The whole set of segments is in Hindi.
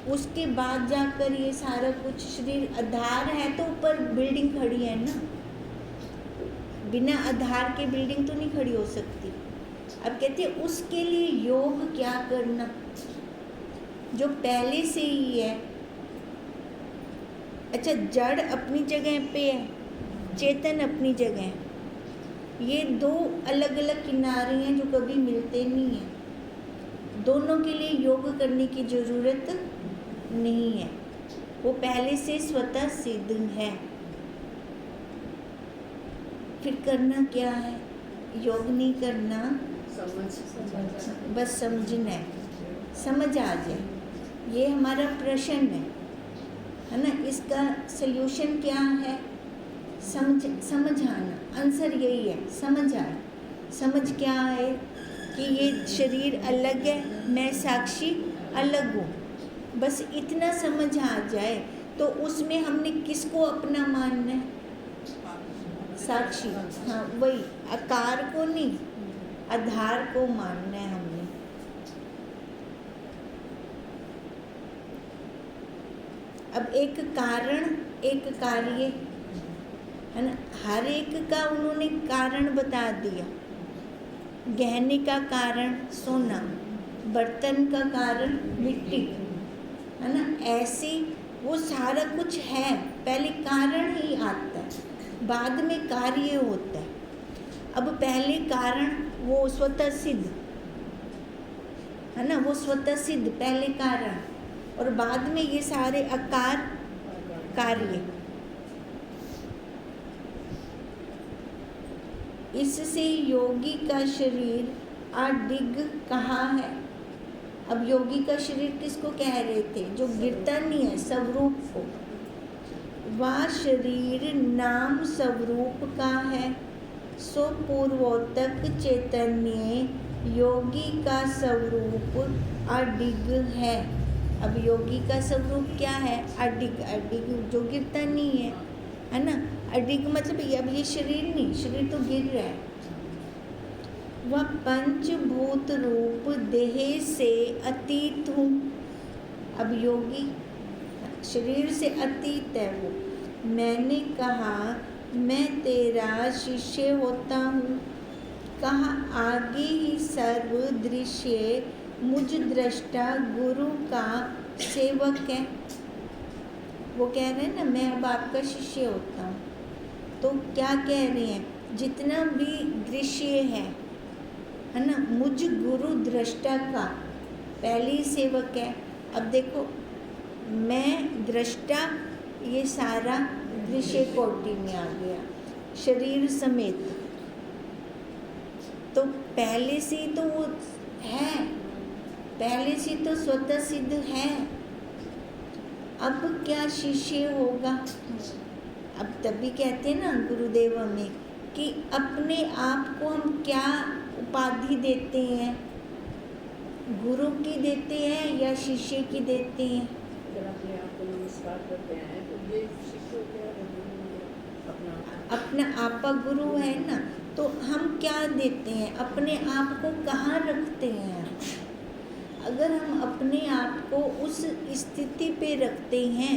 उसके बाद जाकर ये सारा कुछ शरीर आधार है तो ऊपर बिल्डिंग खड़ी है ना, बिना आधार के बिल्डिंग तो नहीं खड़ी हो सकती। अब कहते हैं उसके लिए योग क्या करना, जो पहले से ही है। अच्छा, जड़ अपनी जगह पे है, चेतन अपनी जगह है, ये दो अलग अलग किनारे हैं जो कभी मिलते नहीं हैं। दोनों के लिए योग करने की ज़रूरत नहीं है, वो पहले से स्वतः सिद्ध है। फिर करना क्या है? योग नहीं करना, बस समझना है, समझ आ जाए। ये हमारा प्रश्न है ना, इसका सल्यूशन क्या है? समझ आना। आंसर यही है, समझ आए। समझ क्या है कि ये शरीर अलग है, मैं साक्षी अलग हूँ, बस इतना समझ आ जाए तो उसमें हमने किसको अपना मानना है? साक्षी। हाँ, वही, आकार को नहीं, आधार को मानना है हमने। अब एक कारण एक कार्य है ना, हर एक का उन्होंने कारण बता दिया। गहने का कारण सोना, बर्तन का कारण मिट्टी, है ना, ऐसे वो सारा कुछ है। पहले कारण ही आता है, बाद में कार्य होता है। अब पहले कारण वो स्वतः सिद्ध है ना, वो स्वतः सिद्ध पहले कारण, और बाद में ये सारे आकार कार्य। इससे योगी का शरीर अडिग कहा है। अब योगी का शरीर किसको कह रहे थे? जो गिरता नहीं है, स्वरूप को। वह शरीर नाम स्वरूप का है, सो पूर्वोत्तक चैतन्य योगी का स्वरूप अडिग है। अब योगी का स्वरूप क्या है? अडिग। अडिग जो गिरता नहीं है ना, अडिग मतलब अब ये शरीर नहीं, शरीर तो गिर रहा है। वह पंचभूत रूप देह से अतीत हूँ। अब योगी शरीर से अतीत है वो। मैंने कहा मैं तेरा शिष्य होता हूँ, कहा आगे ही सर्व दृश्य मुझ दृष्टा गुरु का सेवक है। वो कह रहे हैं ना, मैं अब आपका शिष्य होता हूँ, तो क्या कह रहे हैं? जितना भी दृश्य है ना, मुझ गुरु दृष्टा का पहले ही सेवक है। अब देखो, मैं दृष्टा, ये सारा दृश्य कोटि में आ गया शरीर समेत, तो पहले से तो वो है, पहले से तो स्वतः सिद्ध है। अब क्या शिष्य होगा? अब तभी कहते हैं ना गुरुदेव हमें कि अपने आप को हम क्या उपाधि देते हैं? गुरु की देते हैं या शिष्य की देते हैं? अगर अपने आप को नमस्कार करते हैं तो ये शिष्य अपना आपा गुरु है ना, तो हम क्या देते हैं? अपने आप को कहाँ रखते हैं? अगर हम अपने आप को उस स्थिति पे रखते हैं,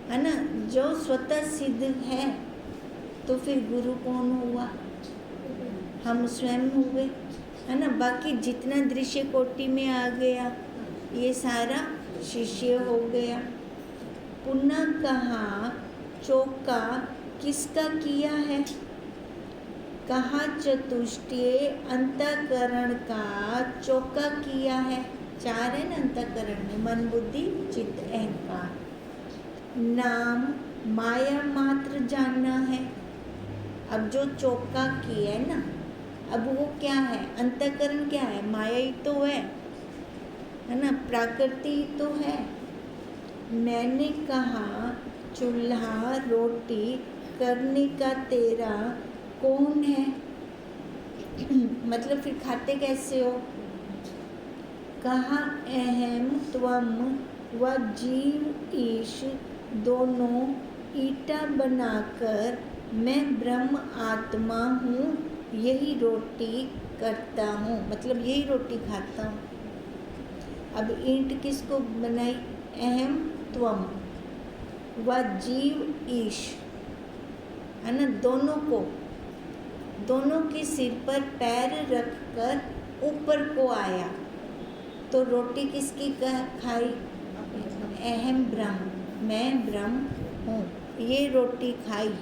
है ना, जो स्वतः सिद्ध है, तो फिर गुरु कौन हुआ? हम स्वयं हुए, है ना। बाकी जितना दृश्य कोटि में आ गया ये सारा शिष्य हो गया। पुनः कहा चौका किसका किया है? कहा चतुष्टय अंतःकरण का चौका किया है। चार है ना अंतःकरण में, मन बुद्धि चित्त अहंकार। नाम माया मात्र जानना है। अब जो चौका किया है ना, अब वो क्या है? अंतःकरण क्या है? माया ही तो है ना, प्रकृति ही तो है। मैंने कहा चूल्हा रोटी करने का तेरा कौन है? मतलब फिर खाते कैसे हो? कहा अहम त्वम व जीव ईश दोनों ईटा बनाकर मैं ब्रह्म आत्मा हूँ, यही रोटी करता हूँ, मतलब यही रोटी खाता हूँ। अब ईंट किसको बनाई? अहम त्वम व जीव ईश, है ना, दोनों के सिर पर पैर रखकर ऊपर को आया। तो रोटी किसकी खाई? अहम ब्रह्म, मैं ब्रह्म हूँ, ये रोटी खाई।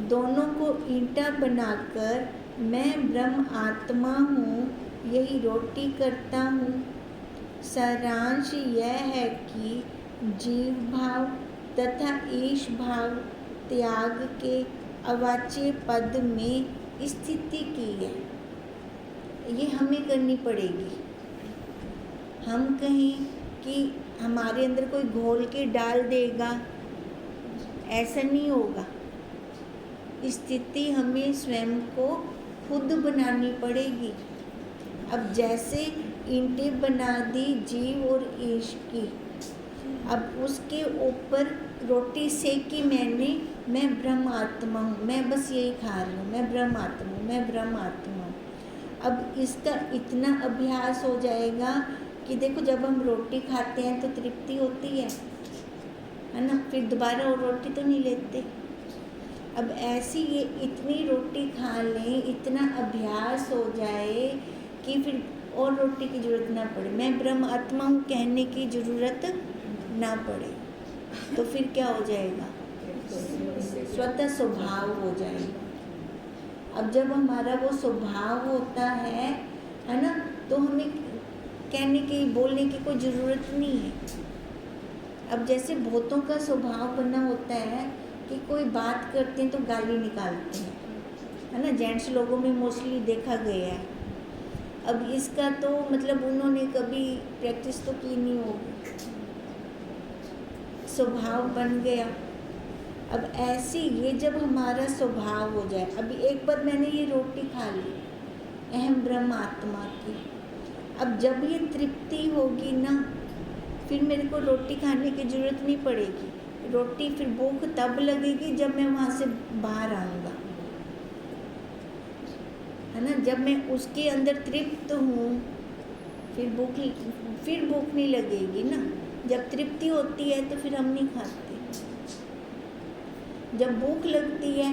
दोनों को ईंटा बनाकर मैं ब्रह्म आत्मा हूँ, यही रोटी करता हूँ। सारांश यह है कि जीव भाव तथा ईश भाव त्याग के अवाच्य पद में स्थिति की है। ये हमें करनी पड़ेगी। हम कहें कि हमारे अंदर कोई घोल के डाल देगा, ऐसा नहीं होगा। स्थिति हमें स्वयं को खुद बनानी पड़ेगी। अब जैसे ईंटें बना दी जीव और ईश की, अब उसके ऊपर रोटी सेकी मैंने, मैं ब्रह्म आत्मा हूँ, मैं बस यही खा रही हूँ, मैं ब्रह्म आत्मा हूँ, मैं ब्रह्म आत्मा हूँ। अब इसका इतना अभ्यास हो जाएगा कि देखो जब हम रोटी खाते हैं तो तृप्ति होती है ना, फिर दोबारा और रोटी तो नहीं लेते। अब ऐसी ये इतनी रोटी खा लें, इतना अभ्यास हो जाए कि फिर और रोटी की ज़रूरत ना पड़े, मैं ब्रह्म आत्मा हूँ कहने की ज़रूरत ना पड़े, तो फिर क्या हो जाएगा? स्वतः स्वभाव हो जाएगा। अब जब हमारा वो स्वभाव होता है ना, तो हमें कहने की बोलने की कोई ज़रूरत नहीं है। अब जैसे भूतों का स्वभाव बना होता है कि कोई बात करते हैं तो गाली निकालते हैं, है ना, जेंट्स लोगों में मोस्टली देखा गया है। अब इसका तो मतलब उन्होंने कभी प्रैक्टिस तो की नहीं होगी, स्वभाव बन गया। अब ऐसी ये जब हमारा स्वभाव हो जाए, अभी एक बार मैंने ये रोटी खा ली अहम ब्रह्म आत्मा की, अब जब ये तृप्ति होगी ना, फिर मेरे को रोटी खाने की ज़रूरत नहीं पड़ेगी। रोटी फिर भूख तब लगेगी जब मैं वहाँ से बाहर आऊँगा, है ना, जब मैं उसके अंदर तृप्त हूँ, फिर भूख नहीं लगेगी ना। जब तृप्ति होती है तो फिर हम नहीं खाते। जब भूख लगती है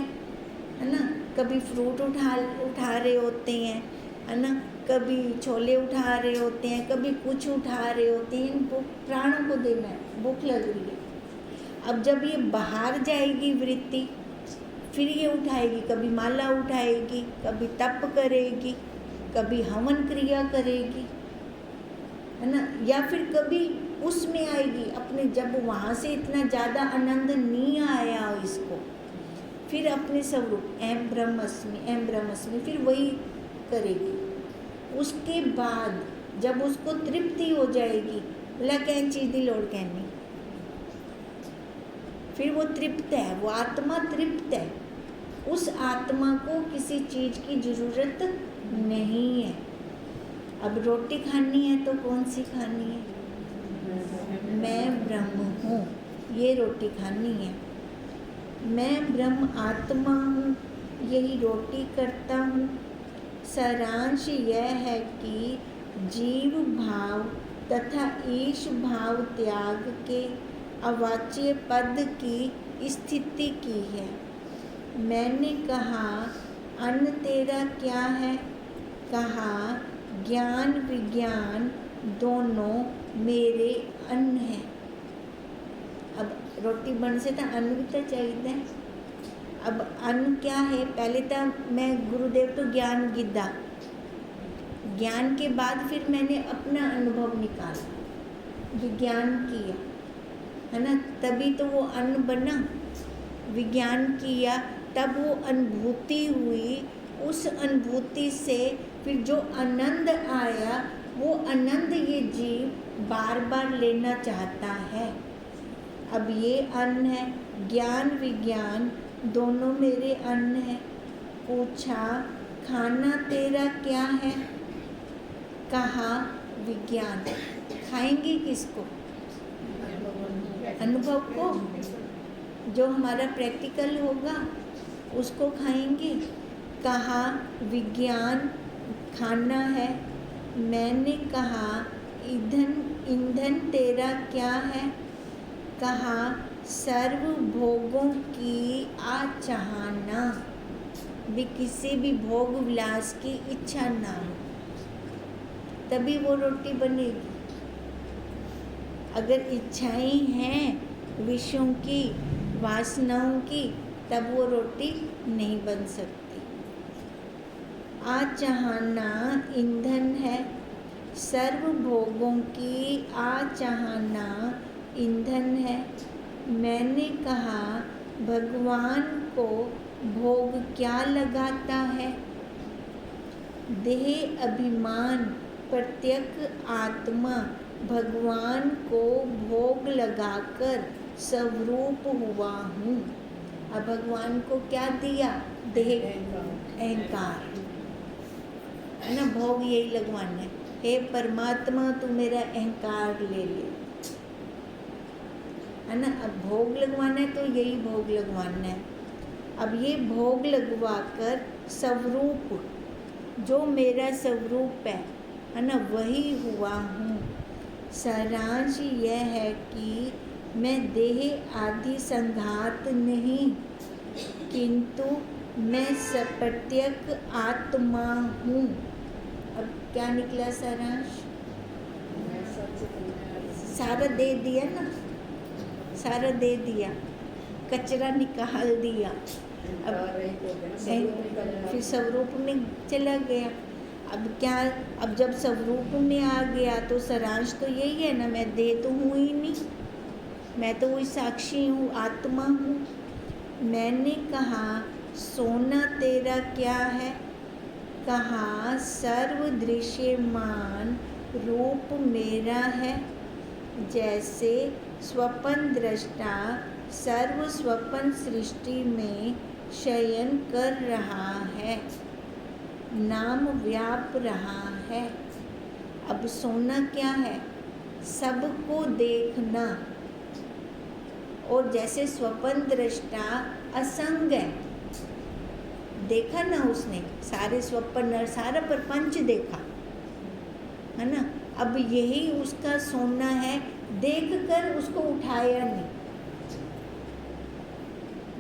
ना, कभी फ्रूट उठा रहे होते हैं, है ना, कभी छोले उठा रहे होते हैं, कभी कुछ उठा रहे होते हैं, इनको प्राणों को देना है, भूख लग रही है। अब जब ये बाहर जाएगी वृत्ति, फिर ये उठाएगी, कभी माला उठाएगी, कभी तप करेगी, कभी हवन क्रिया करेगी, है ना, या फिर कभी उसमें आएगी अपने, जब वहाँ से इतना ज़्यादा आनंद नहीं आया इसको, फिर अपने स्वरूप अहम ब्रह्मस्मि फिर वही करेगी। उसके बाद जब उसको तृप्ति हो जाएगी, बोला क्या चीज़ दी लोड़ कहनी, फिर वो तृप्त है, वो आत्मा तृप्त है। उस आत्मा को किसी चीज़ की ज़रूरत नहीं है। अब रोटी खानी है तो कौन सी खानी है? मैं ब्रह्म हूँ, ये रोटी खानी है। मैं ब्रह्म आत्मा हूँ, यही रोटी करता हूँ। सारांश यह है कि जीव भाव तथा ईश भाव त्याग के अवाच्य पद की स्थिति की है। मैंने कहा अन्न तेरा क्या है? कहा ज्ञान विज्ञान दोनों मेरे अन्न हैं। अब रोटी बन से तो अन्न भी तो चाहिए। अब अन्न क्या है? पहले तो मैं गुरुदेव तो ज्ञान गिद्दा, ज्ञान के बाद फिर मैंने अपना अनुभव निकाला, विज्ञान किया, है ना, तभी तो वो अन्न बना। विज्ञान किया तब वो अनुभूति हुई, उस अनुभूति से फिर जो आनंद आया, वो आनंद ये जीव बार बार लेना चाहता है। अब ये अन्न है, ज्ञान विज्ञान दोनों मेरे अन्न है। पूछा खाना तेरा क्या है? कहा विज्ञान। खाएंगे किसको? अनुभव को, जो हमारा प्रैक्टिकल होगा उसको खाएंगे। कहा विज्ञान खाना है। मैंने कहा ईंधन ईंधन तेरा क्या है? कहा सर्व भोगों की आचाहना, भी किसी भी भोग विलास की इच्छा ना हो, तभी वो रोटी बनेगी। अगर इच्छाएं हैं विषयों की, वासनाओं की, तब वो रोटी नहीं बन सकती। आचाहना ईंधन है, सर्व भोगों की आचाहना ईंधन है। मैंने कहा भगवान को भोग क्या लगाता है? देह अभिमान प्रत्यक आत्मा भगवान को भोग लगाकर स्वरूप हुआ हूँ। अब भगवान को क्या दिया? देह, अहंकार, है ना, भोग यही लगवाना है। हे परमात्मा तू मेरा अहंकार ले ले, है ना। अब भोग लगवाना है तो यही भोग लगवाना है। अब ये भोग लगवा कर स्वरूप, जो मेरा स्वरूप है ना, वही हुआ हूँ। सारांश यह है कि मैं देह आदि संघात नहीं, किंतु मैं प्रत्यक आत्मा हूँ। अब क्या निकला सारांश? सारा दे दिया ना, सारा दे दिया, कचरा निकाल दिया। अब फिर स्वरूप में चला गया। अब क्या, अब जब स्वरूप में आ गया तो सारांश तो यही है ना, मैं देह तो हूँ ही नहीं, मैं तो वही साक्षी हूँ, आत्मा हूँ। मैंने कहा सोना तेरा क्या है? कहा सर्व दृश्यमान रूप मेरा है। जैसे स्वप्न दृष्टा सर्व स्वप्न सृष्टि में शयन कर रहा है, नाम व्याप रहा है। अब सोना क्या है? सबको देखना। और जैसे स्वप्न दृष्टा असंग है, देखा ना उसने सारे स्वप्न, सारा प्रपंच देखा, है ना। अब यही उसका सोना है, देखकर उसको उठाया नहीं।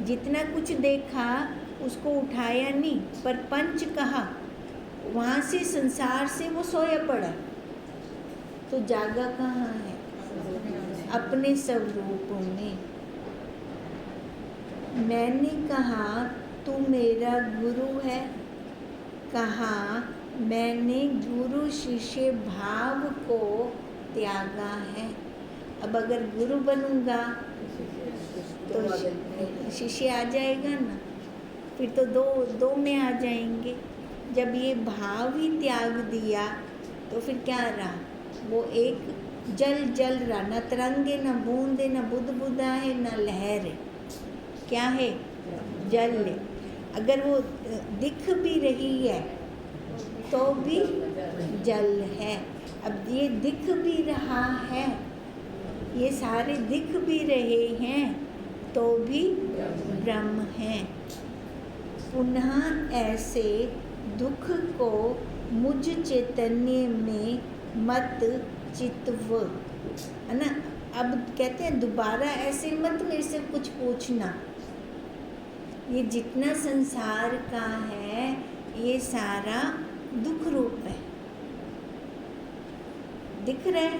जितना कुछ देखा उसको उठाया नहीं, पर पंच कहा, वहाँ से संसार से वो सोया पड़ा, तो जागा कहाँ है? अपने स्वरूप में। मैंने कहा तू मेरा गुरु है। कहा मैंने गुरु शिष्य भाव को त्यागा है। अब अगर गुरु बनूंगा तो शिष्य आ जाएगा ना, फिर तो दो में आ जाएंगे। जब ये भाव ही त्याग दिया तो फिर क्या रहा? वो एक जल रहा, न तरंगे न बूंदे न बुदबुदा है न लहर है। क्या है? जल है। अगर वो दिख भी रही है तो भी जल है। अब ये दिख भी रहा है, ये सारे दिख भी रहे हैं तो भी ब्रह्म है। पुनः ऐसे दुख को मुझ चैतन्य में मत चित्व, है ना। अब कहते हैं दोबारा ऐसे मत मेरे से कुछ पूछना। ये जितना संसार का है ये सारा दुख रूप है, दिख रहा है।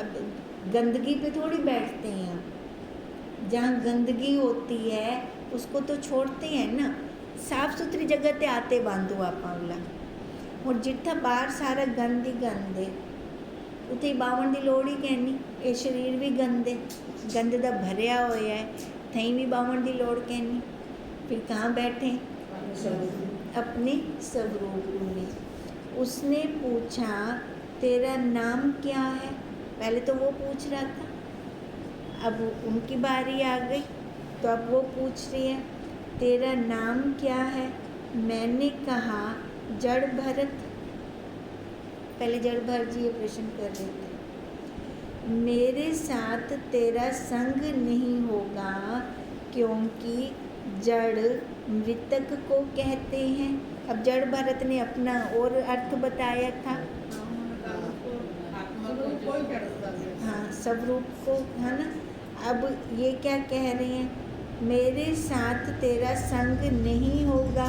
अब गंदगी पे थोड़ी बैठते हैं हम, जहाँ गंदगी होती है उसको तो छोड़ते हैं ना। साफ सुथरी जगह ते आते बांधो आप पावला, और जितना बाहर सारा गंद ही गंद है, उते बावन की लोड़ ही कहनी। ये शरीर भी गंदे, गंद दा भरिया होया है, थई भी बावन की लोड़ कहनी। फिर कहाँ बैठे? अपने स्वरूप में। उसने पूछा तेरा नाम क्या है? पहले तो वो पूछ रहा था, अब उनकी बारी आ गई तो अब वो पूछ रही है तेरा नाम क्या है? मैंने कहा जड़ भरत। पहले जड़ भरत जी ये प्रश्न कर रहे थे। मेरे साथ तेरा संग नहीं होगा, क्योंकि जड़ मृतक को कहते हैं। अब जड़ भरत ने अपना और अर्थ बताया था। आत्मा को कोई स्वरूप को, है ना। अब ये क्या कह रहे हैं, मेरे साथ तेरा संग नहीं होगा,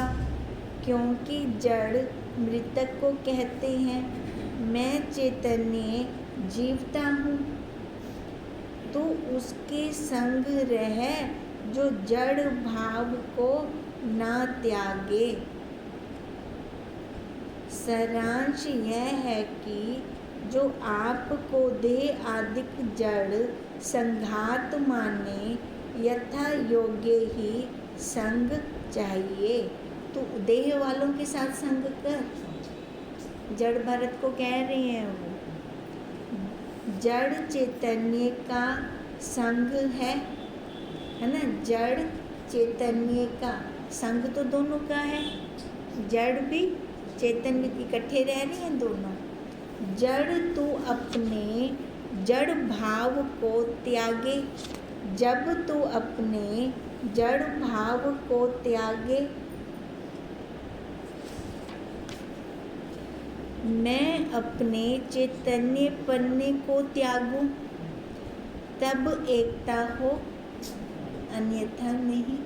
क्योंकि जड़ मृतक को कहते हैं, मैं चैतन्य जीवता हूँ। तू उसके संग रह जो जड़ भाव को ना त्यागे। सारांश यह है कि जो आपको देह आदिक जड़ संघात माने, यथा योग्य ही संग चाहिए। तो देह वालों के साथ संग कर। जड़ भरत को कह रहे हैं वो, जड़ चैतन्य का संग है ना। जड़ चैतन्य का संग तो दोनों का है, जड़ भी चैतन्य इकट्ठे रह रहे हैं दोनों। जड़ तू अपने जड़ भाव को त्यागे, जब तू अपने जड़ भाव को त्यागे, मैं अपने चैतन्य पन्ने को त्यागूं, तब एकता हो, अन्यथा नहीं,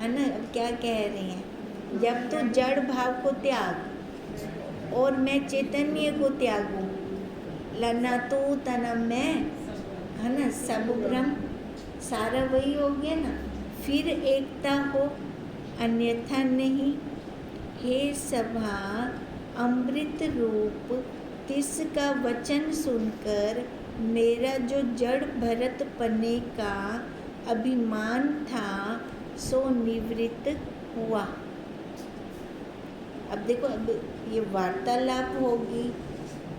है ना। अब क्या कह रहे हैं, जब तो जड़ भाव को त्याग और मैं चैतन्य को त्यागूं, लना तो तना मैं, है ना, सब ब्रह्म सारा वही हो गया ना, फिर एकता हो, अन्यथा नहीं। हे सभा, अमृत रूप तिसका वचन सुनकर मेरा जो जड़ भरत पने का अभिमान था सो निवृत्त हुआ। अब देखो, अब ये वार्तालाप होगी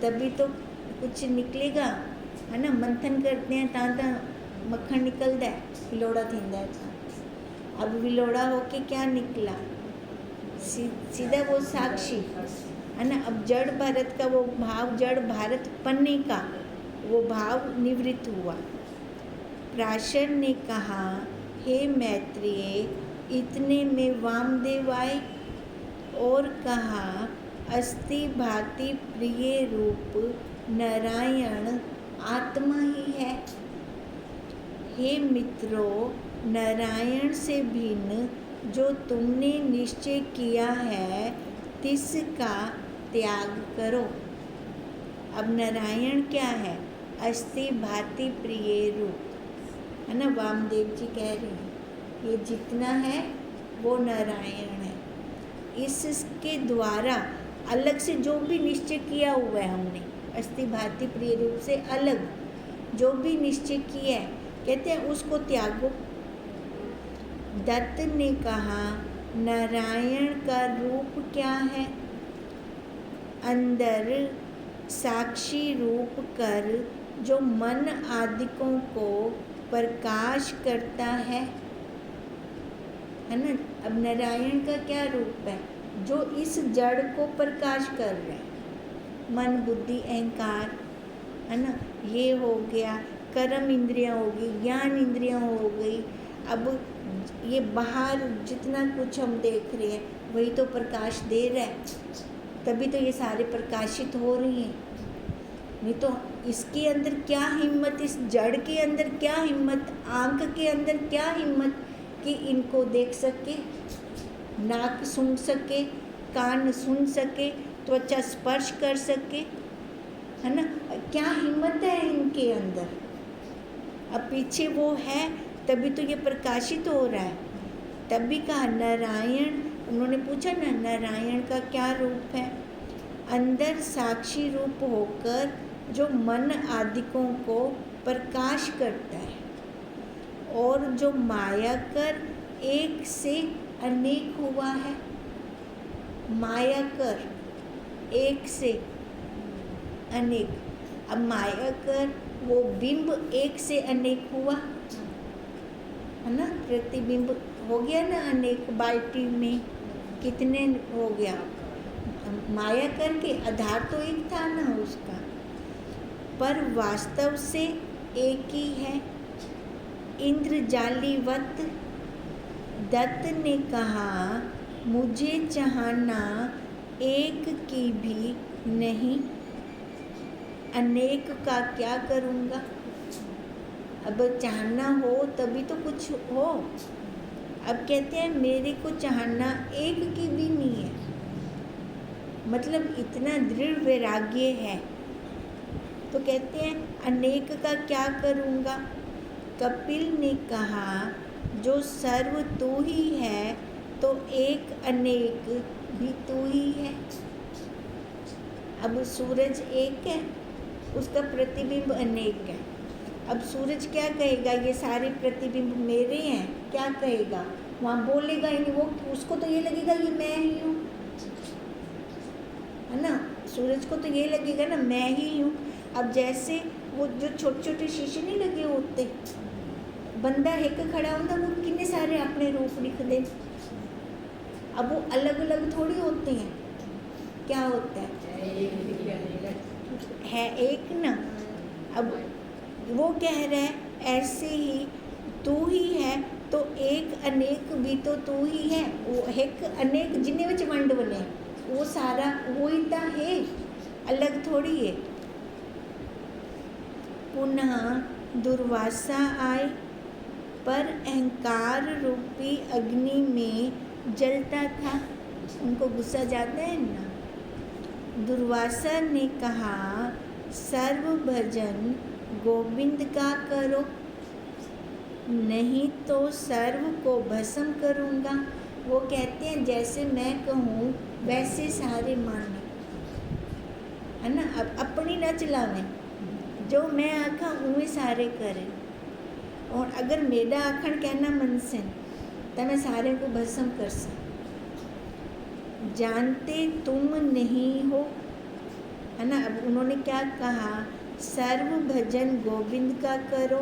तभी तो कुछ निकलेगा, है ना। मंथन करते हैं तां मक्खन निकलता है, विलोड़ा थींदा है। अब विलोड़ा होके क्या निकला, सीधा वो साक्षी, है ना। अब जड़ भारत का वो भाव, जड़ भारत पन्ने का वो भाव निवृत्त हुआ। प्राशर ने कहा, हे मैत्रेय, इतने में वामदेव आए और कहा, अस्ति भांति प्रिय रूप नारायण आत्मा ही है। हे मित्रों, नारायण से भिन्न जो तुमने निश्चय किया है तिसका त्याग करो। अब नारायण क्या है, अस्ति भांति प्रिय रूप, है ना। वामदेव जी कह रहे हैं ये जितना है वो नारायण है। इसके द्वारा अलग से जो भी निश्चय किया हुआ है हमने, अस्ति भांति प्रिय रूप से अलग जो भी निश्चय किया है, कहते हैं उसको त्यागो। दत्त ने कहा, नारायण का रूप क्या है, अंदर साक्षी रूप कर जो मन आदिकों को प्रकाश करता है ना। अब नारायण का क्या रूप है, जो इस जड़ को प्रकाश कर रहे हैं। मन बुद्धि अहंकार, है ना, ये हो गया, कर्म इंद्रियां हो गई, ज्ञान इंद्रियां हो गई। अब ये बाहर जितना कुछ हम देख रहे हैं वही तो प्रकाश दे रहा है, तभी तो ये सारे प्रकाशित हो रही हैं। नहीं तो इसके अंदर क्या हिम्मत, इस जड़ के अंदर क्या हिम्मत, आंख के अंदर क्या हिम्मत कि इनको देख सके, नाक सूंघ सके, कान सुन सके, त्वचा स्पर्श कर सके, है ना। क्या हिम्मत है इनके अंदर। अब पीछे वो है तभी तो ये प्रकाशित हो रहा है। तभी कहा नारायण, उन्होंने पूछा ना नारायण का क्या रूप है, अंदर साक्षी रूप होकर जो मन आदिकों को प्रकाश करता है और जो माया कर एक से अनेक हुआ है। माया कर एक से अनेक, अब माया कर वो बिंब एक से अनेक हुआ, है ना। प्रतिबिंब हो गया ना अनेक, बाल्टी में कितने हो गया, माया करके आधार तो एक था ना उसका, पर वास्तव से एक ही है। इंद्रजालीवत दत्त ने कहा, मुझे चाहना एक की भी नहीं, अनेक का क्या करूँगा। अब चाहना हो तभी तो कुछ हो। अब कहते हैं मेरे को चाहना एक की भी नहीं है, मतलब इतना दृढ़ वैराग्य है। तो कहते हैं अनेक का क्या करूँगा। कपिल ने कहा जो सर्व तू ही है तो एक अनेक भी तू ही है। अब सूरज एक है, उसका प्रतिबिंब अनेक है। अब सूरज क्या कहेगा, ये सारे प्रतिबिंब मेरे हैं, क्या कहेगा, वहाँ बोलेगा ही नहीं। वो उसको तो ये लगेगा ये मैं ही हूँ, है ना। सूरज को तो ये लगेगा ना मैं ही हूँ। अब जैसे वो जो छोटे छोटे शीशे नहीं लगे होते, बंदा एक खड़ा होता वो कितने सारे अपने रूप लिख दे। अब वो अलग अलग थोड़ी होते हैं, क्या होता है एक ना। अब वो कह रहा है ऐसे ही तू ही है तो एक अनेक भी तो तू ही है। वो एक अनेक जिन्हें विच वंड बने वो सारा वो ही तो है, अलग थोड़ी है। पुनः दुर्वासा आए पर अहंकार रूपी अग्नि में जलता था। उनको गुस्सा जाता है ना। दुर्वासा ने कहा सर्व भजन गोविंद का करो, नहीं तो सर्व को भस्म करूँगा। वो कहते हैं जैसे मैं कहूँ वैसे सारे माने, है ना। अब अपनी न चलावें, जो मैं आखा उमें सारे करें। और अगर मेरा आखण कहना मन से तो मैं सारे को भस्म कर सकूँ। जानते तुम नहीं हो, है ना। अब उन्होंने क्या कहा, सर्व भजन गोविंद का करो,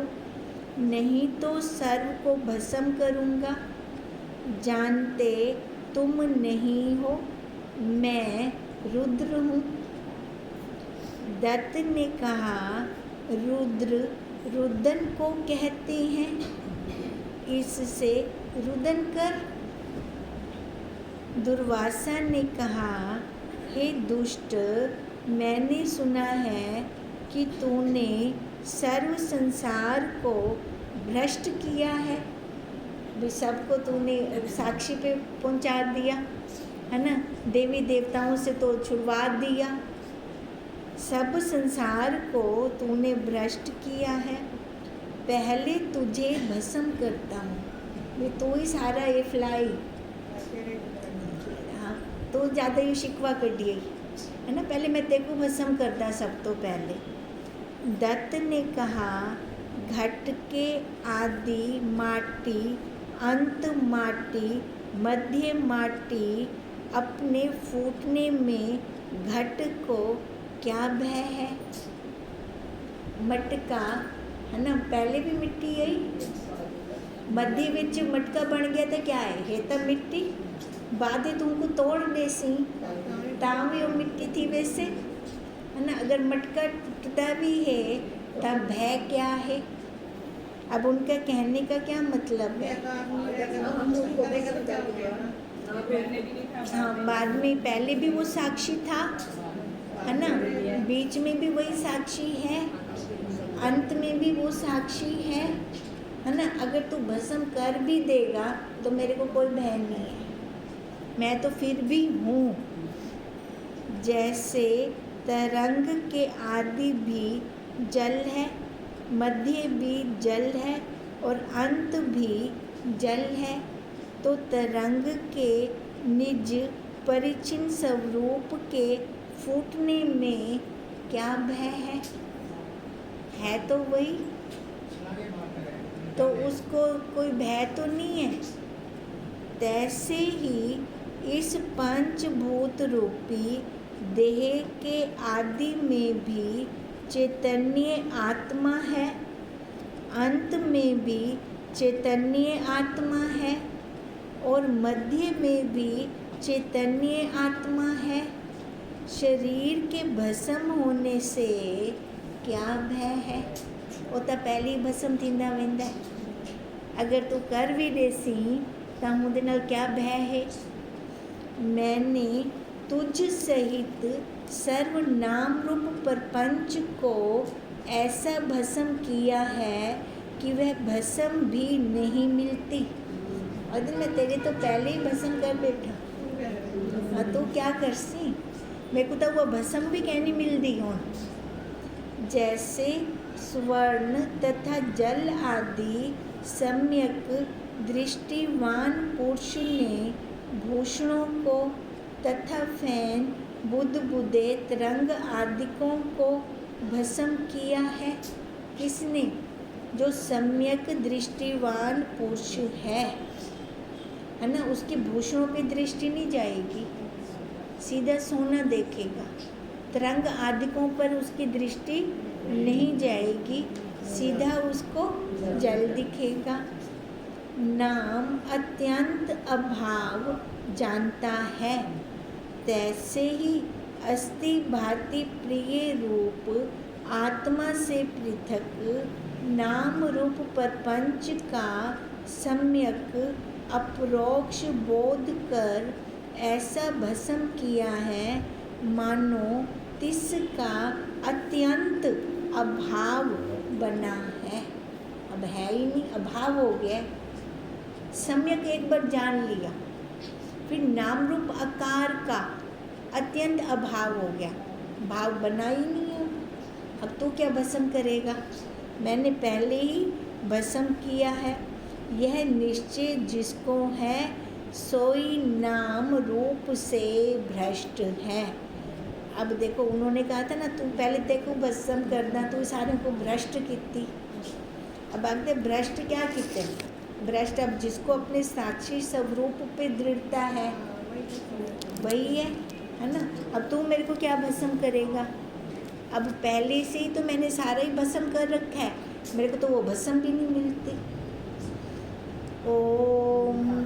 नहीं तो सर्व को भस्म करूँगा। जानते तुम नहीं हो, मैं रुद्र हूँ। दत्त ने कहा रुद्र रुदन को कहते हैं, इससे रुदन कर। दुर्वासा ने कहा हे दुष्ट, मैंने सुना है कि तूने सर्व संसार को भ्रष्ट किया है। भी सबको तूने साक्षी पे पहुंचा दिया, है ना। देवी देवताओं से तो छुड़वा दिया। सब संसार को तूने भ्रष्ट किया है। पहले तुझे भस्म करता हूँ। भी तू ही सारा ये फ्लाई, हाँ तो ज़्यादा ये शिकवा कर दिए, है ना। पहले मैं तेरे को भस्म करता सब तो पहले। दत्त ने कहा घट के आदि माटी, अंत माटी, मध्य माटी, अपने फूटने में घट को क्या भय है। मटका, है ना, पहले भी मिट्टी आई, मध्य विच मटका बन गया तो क्या है तो मिट्टी। बाद तुमको तोड़ देसी तां भी वो मिट्टी थी वैसे, है ना। अगर मटका टूटता भी है तब भय क्या है। अब उनका कहने का क्या मतलब है। हाँ बाद में पहले भी वो साक्षी था, है ना, बीच में भी वही साक्षी है, अंत में भी वो साक्षी है ना। अगर तू भस्म कर भी देगा तो मेरे को कोई भय नहीं है, मैं तो फिर भी हूँ। जैसे तरंग के आदि भी जल है, मध्य भी जल है और अंत भी जल है, तो तरंग के निज परिचिन स्वरूप के फूटने में क्या भय है तो वही, तो उसको कोई भय तो नहीं है। तैसे ही इस पंचभूत रूपी देह के आदि में भी चैतन्य आत्मा है, अंत में भी चैतन्य आत्मा है और मध्य में भी चैतन्य आत्मा है। शरीर के भस्म होने से क्या भय है, वो तो पहले ही भस्म थींदा वेंदा है। अगर तू कर भी देसी तो उहदे नाल क्या भय है। मैंने तुझ सहित सर्व नाम रूप प्रपंच को ऐसा भस्म किया है कि वह भस्म भी नहीं मिलती। और मैं तेरे तो पहले ही भस्म कर बैठा, हाँ तो क्या कर सी, मेरे को तो वो भस्म भी कहनी मिल दी हूँ। जैसे स्वर्ण तथा जल आदि सम्यक दृष्टिवान पुरुष ने भूषणों को तथा फैन बुद्ध बुदे तरंग आदिकों को भस्म किया है। किसने? जो सम्यक दृष्टिवान पुरुष है ना, उसकी भूषणों पे दृष्टि नहीं जाएगी, सीधा सोना देखेगा। तरंग आदिकों पर उसकी दृष्टि नहीं जाएगी, सीधा उसको जल दिखेगा। नाम अत्यंत अभाव जानता है, तैसे ही अस्थि भांति प्रिय रूप आत्मा से पृथक नाम रूप प्रपंच का सम्यक अपरोक्ष बोध कर ऐसा भस्म किया है मानो तिसका अत्यंत अभाव बना है। अब है ही नहीं, अभाव हो गया। सम्यक एक बार जान लिया, फिर नाम रूप आकार का अत्यंत अभाव हो गया, भाव बना ही नहीं है। अब तो क्या भस्म करेगा? मैंने पहले ही भस्म किया है। यह निश्चय जिसको है सोई नाम रूप से भ्रष्ट है। अब देखो, उन्होंने कहा था ना, तू पहले देखो भस्म करना, तू सारे को भ्रष्ट किती। अब आगे भ्रष्ट क्या किते? भ्रष्ट अब जिसको अपने साक्षी स्वरूप पे दृढ़ता है वही है ना। अब तू मेरे को क्या भस्म करेगा? अब पहले से ही तो मैंने सारा ही भस्म कर रखा है, मेरे को तो वो भस्म भी नहीं मिलती। ओम